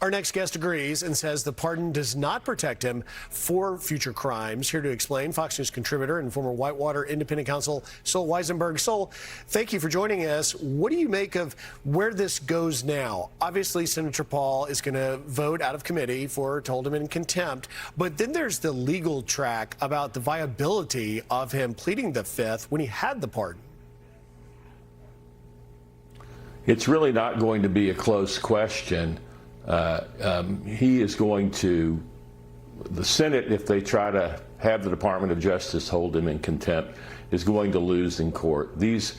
Our next guest agrees and says the pardon does not protect him for future crimes. Here to explain, Fox News contributor and former Whitewater Independent Counsel Sol Wisenberg. Sol, thank you for joining us. What do you make of where this goes now? Obviously, Senator Paul is going to vote out of committee for hold him in contempt. But then there's the legal track about the viability of him pleading the Fifth when he had the pardon. It's really not going to be a close question. He is going to, the Senate, if they try to have the Department of Justice hold him in contempt, is going to lose in court. These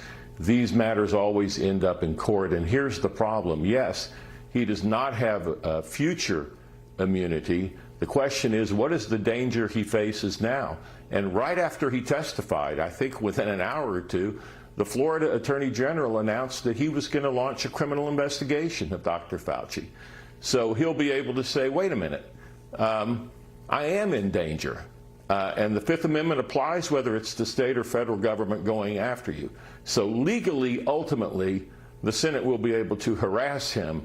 matters always end up in court, and here's the problem. Yes, he does not have future immunity. The question is, what is the danger he faces now? And right after he testified, I think within an hour or two, the Florida Attorney General announced that he was going to launch a criminal investigation of Dr. Fauci. So he'll be able to say, wait a minute, I am in danger. And the Fifth Amendment applies whether it's the state or federal government going after you. So legally, ultimately, the Senate will be able to harass him,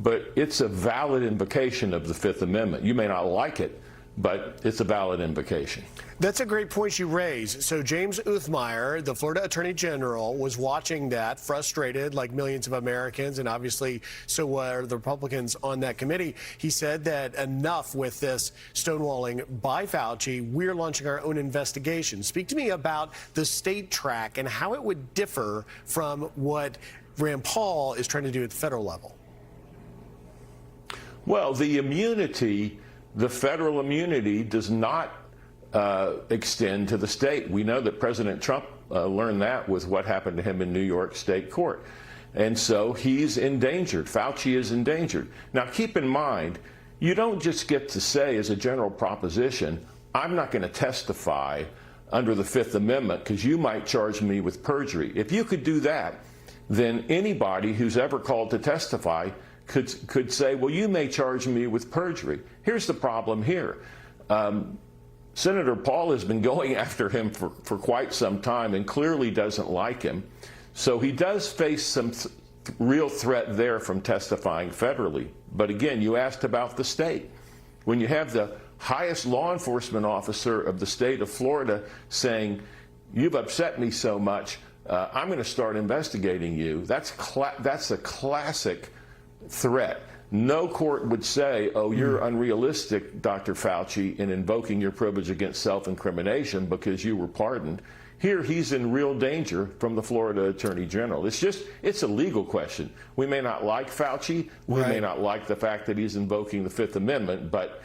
but it's a valid invocation of the Fifth Amendment. You may not like it, but it's a valid invocation. That's a great point you raise. So James Uthmeier, the Florida Attorney General, was watching that, frustrated like millions of Americans, and obviously so were the Republicans on that committee. He said that enough with this stonewalling by Fauci. We're launching our own investigation. Speak to me about the state track and how it would differ from what Rand Paul is trying to do at the federal level. Well, the immunity, the federal immunity, does not extend to the state. We know that President Trump learned that with what happened to him in New York State Court. And so he's endangered. Fauci is endangered. Now, keep in mind, you don't just get to say as a general proposition, I'm not going to testify under the Fifth Amendment because you might charge me with perjury. If you could do that, then anybody who's ever called to testify could say, well, you may charge me with perjury. Here's the problem here. Senator Paul has been going after him for quite some time and clearly doesn't like him. So he does face some real threat there from testifying federally. But again, you asked about the state. When you have the highest law enforcement officer of the state of Florida saying, you've upset me so much, I'm going to start investigating you, that's a classic threat. No court would say, oh, you're unrealistic, Dr. Fauci, in invoking your privilege against self-incrimination because you were pardoned. Here, he's in real danger from the Florida Attorney General. It's a legal question. We may not like Fauci. We may not like the fact that he's invoking the Fifth Amendment, but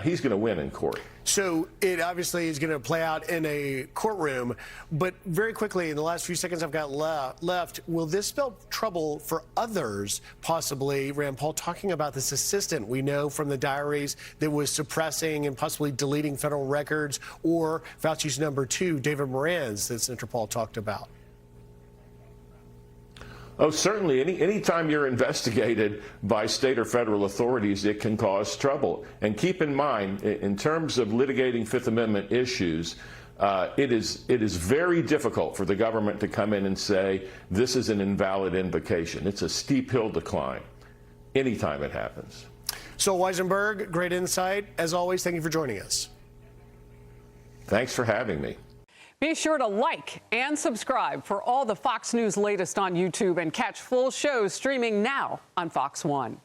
he's going to win in court. So it obviously is going to play out in a courtroom. But very quickly, in the last few seconds I've got left, will this spell trouble for others, possibly? Rand Paul talking about this assistant we know from the diaries that was suppressing and possibly deleting federal records, or Fauci's number two, David Moran's, that Senator Paul talked about. Oh, certainly. Anytime you're investigated by state or federal authorities, it can cause trouble. And keep in mind, in terms of litigating Fifth Amendment issues, it is very difficult for the government to come in and say, this is an invalid invocation. It's a steep hill to climb anytime it happens. So, Wisenberg, great insight. As always, thank you for joining us. Thanks for having me. Be sure to like and subscribe for all the Fox News latest on YouTube and catch full shows streaming now on Fox One.